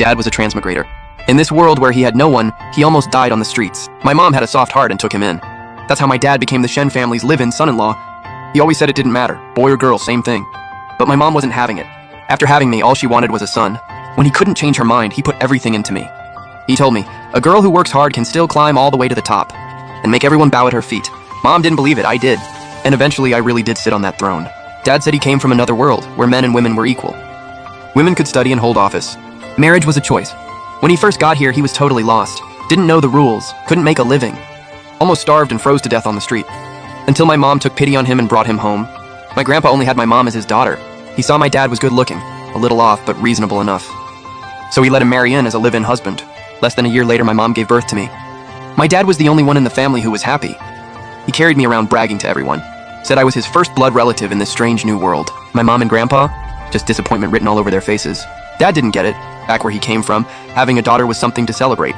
dad was a transmigrator. In this world where he had no one, he almost died on the streets. My mom had a soft heart and took him in. That's how my dad became the Shen family's live-in son-in-law. He always said it didn't matter, boy or girl, same thing. But my mom wasn't having it. After having me, all she wanted was a son. When he couldn't change her mind, he put everything into me. He told me, a girl who works hard can still climb all the way to the top and make everyone bow at her feet. Mom didn't believe it, I did. And eventually I really did sit on that throne. Dad said he came from another world, where men and women were equal. Women could study and hold office. Marriage was a choice. When he first got here, he was totally lost. Didn't know the rules, couldn't make a living. Almost starved and froze to death on the street. Until my mom took pity on him and brought him home. My grandpa only had my mom as his daughter. He saw my dad was good looking, a little off, but reasonable enough. So he let him marry in as a live-in husband. Less than a year later, my mom gave birth to me. My dad was the only one in the family who was happy. He carried me around bragging to everyone. Said I was his first blood relative in this strange new world. My mom and grandpa? Just disappointment written all over their faces. Dad didn't get it. Back where he came from, having a daughter was something to celebrate.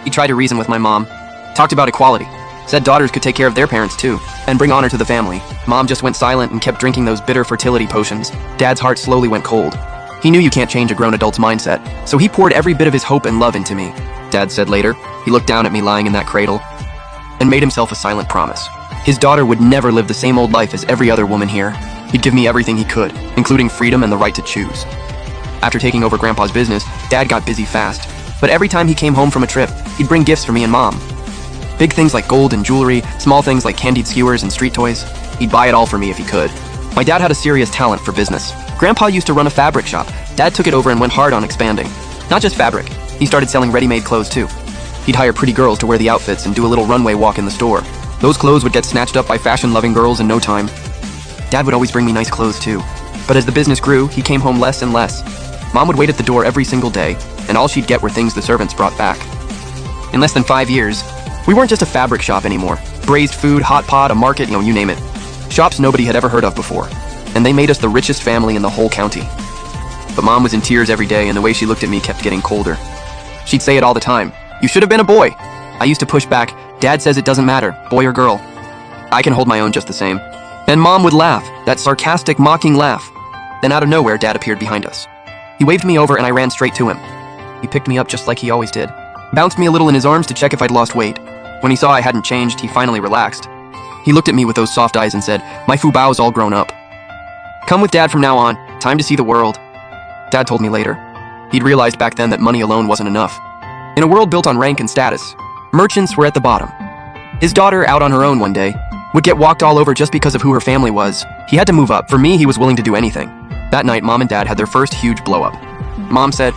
He tried to reason with my mom. Talked about equality. Said daughters could take care of their parents too, and bring honor to the family. Mom just went silent and kept drinking those bitter fertility potions. Dad's heart slowly went cold. He knew you can't change a grown adult's mindset, so he poured every bit of his hope and love into me. Dad said later. He looked down at me lying in that cradle and made himself a silent promise. His daughter would never live the same old life as every other woman here. He'd give me everything he could, including freedom and the right to choose. After taking over Grandpa's business, Dad got busy fast. But every time he came home from a trip, he'd bring gifts for me and Mom. Big things like gold and jewelry, small things like candied skewers and street toys. He'd buy it all for me if he could. My dad had a serious talent for business. Grandpa used to run a fabric shop. Dad took it over and went hard on expanding. Not just fabric, he started selling ready-made clothes too. He'd hire pretty girls to wear the outfits and do a little runway walk in the store. Those clothes would get snatched up by fashion-loving girls in no time. Dad would always bring me nice clothes too. But as the business grew, he came home less and less. Mom would wait at the door every single day, and all she'd get were things the servants brought back. In less than 5 years, we weren't just a fabric shop anymore. Braised food, hot pot, a market, you name it. Shops nobody had ever heard of before. And they made us the richest family in the whole county. But Mom was in tears every day, and the way she looked at me kept getting colder. She'd say it all the time. You should have been a boy. I used to push back. Dad says it doesn't matter, boy or girl. I can hold my own just the same. And Mom would laugh, that sarcastic, mocking laugh. Then out of nowhere, Dad appeared behind us. He waved me over and I ran straight to him. He picked me up just like he always did. Bounced me a little in his arms to check if I'd lost weight. When he saw I hadn't changed, he finally relaxed. He looked at me with those soft eyes and said, my fubao's all grown up. Come with Dad from now on. Time to see the world. Dad told me later. He'd realized back then that money alone wasn't enough. In a world built on rank and status, merchants were at the bottom. His daughter, out on her own one day, would get walked all over just because of who her family was. He had to move up. For me, he was willing to do anything. That night, Mom and Dad had their first huge blow-up. Mom said,